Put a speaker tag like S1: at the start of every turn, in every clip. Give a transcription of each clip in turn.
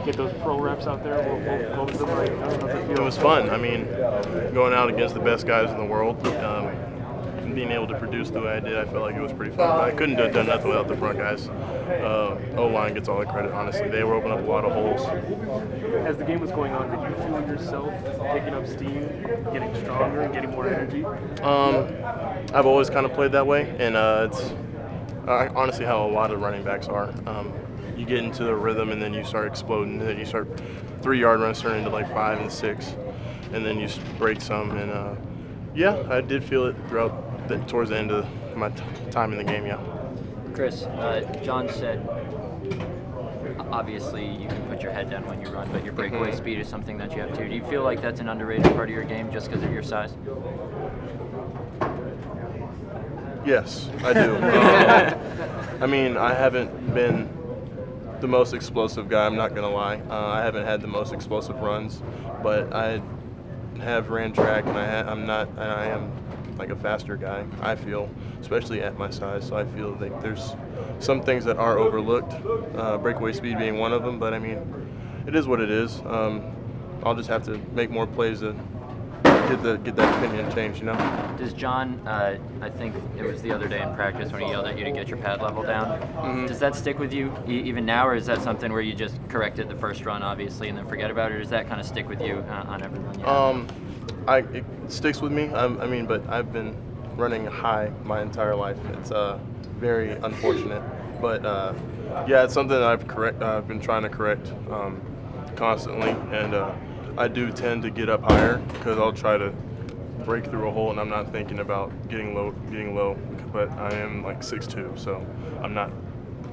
S1: get those pro reps out there? What was it like? How's it
S2: It
S1: feel?
S2: was fun. I mean, going out against the best guys in the world, being able to produce the way I did, I felt like it was pretty fun. I couldn't have done nothing without the front guys. O-line gets all the credit, honestly. They were opening up a lot of holes.
S1: As the game was going on, did you feel yourself picking up steam, getting stronger, and getting more energy?
S2: I've always kind of played that way, and it's honestly how a lot of running backs are. You get into the rhythm, and then you start exploding, and then you start 3-yard runs turn into like 5 and 6, and then you break some. And yeah, I did feel it towards the end of my time in the game. Yeah.
S3: Chris, John said, obviously you can put your head down when you run, but your breakaway speed is something that you have too. Do you feel like that's an underrated part of your game just because of your size?
S2: Yes, I do. I mean, I haven't been the most explosive guy, I'm not going to lie. I haven't had the most explosive runs, but I have ran track, and I am like a faster guy, I feel, especially at my size. So I feel like there's some things that are overlooked, breakaway speed being one of them, but I mean, it is what it is. I'll just have to make more plays to get that opinion changed, you know?
S3: Does John, I think it was the other day in practice when he yelled at you to get your pad level down, does that stick with you even now, or is that something where you just corrected the first run, obviously, and then forget about it, or does that kind of stick with you on every run?
S2: It sticks with me. I mean, but I've been running high my entire life. It's very unfortunate, but yeah, it's something that I've been trying to correct constantly, and I do tend to get up higher because I'll try to break through a hole, and I'm not thinking about getting low. But I am like 6'2", so I'm not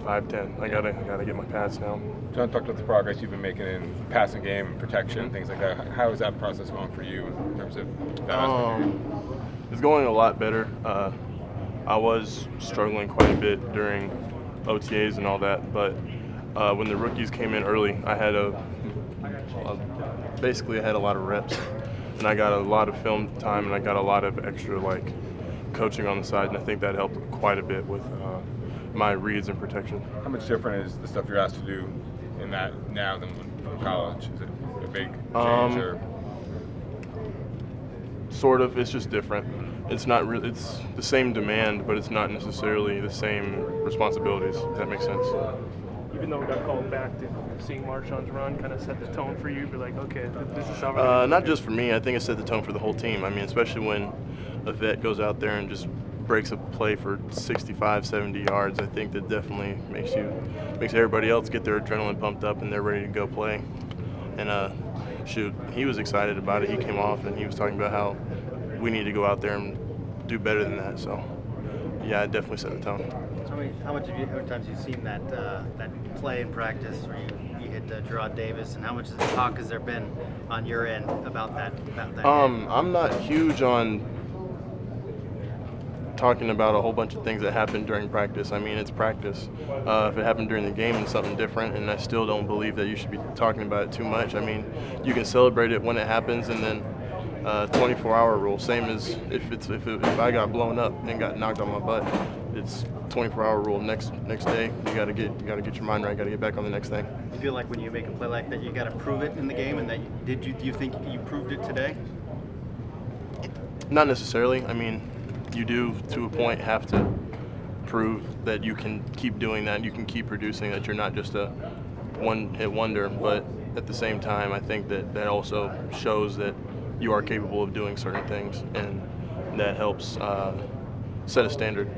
S2: 5'10". I gotta get my pads down.
S4: John talked about the progress you've been making in passing game and protection and things like that. How is that process going for you in terms of that aspect?
S2: It's going a lot better. I was struggling quite a bit during OTAs and all that, but when the rookies came in early, I had basically I had a lot of reps, and I got a lot of film time, and I got a lot of extra like coaching on the side, and I think that helped quite a bit with my reads and protection.
S4: How much different is the stuff you're asked to do in that now than from college? Is it a big change or?
S2: Sort of. It's just different. It's not really. It's the same demand, but it's not necessarily the same responsibilities. If that makes sense.
S1: Even though we got called back, did seeing Marshawn's run kind of set the tone for you? Be like, okay, this is how we're
S2: not just for me. I think it set the tone for the whole team. I mean, especially when a vet goes out there and just breaks a play for 65, 70 yards. I think that definitely makes everybody else get their adrenaline pumped up and they're ready to go play. And shoot, he was excited about it. He came off and he was talking about how we need to go out there and do better than that. So, yeah, it definitely set the tone.
S5: How many times have you seen that play in practice where you hit Gerard Davis, and how much talk has there been on your end about that?
S2: I'm not huge on talking about a whole bunch of things that happened during practice. I mean, it's practice. If it happened during the game, it's something different, and I still don't believe that you should be talking about it too much. I mean, you can celebrate it when it happens, and then 24-hour rule, same as if I got blown up and got knocked on my butt, it's 24-hour rule. Next day, you gotta get your mind right. Gotta get back on the next thing.
S5: You feel like when you make a play like that, you gotta prove it in the game, and do you think you proved it today?
S2: Not necessarily. I mean, you do to a point have to prove that you can keep doing that. You can keep producing. That you're not just a one-hit wonder. But at the same time, I think that also shows that you are capable of doing certain things, and that helps set a standard.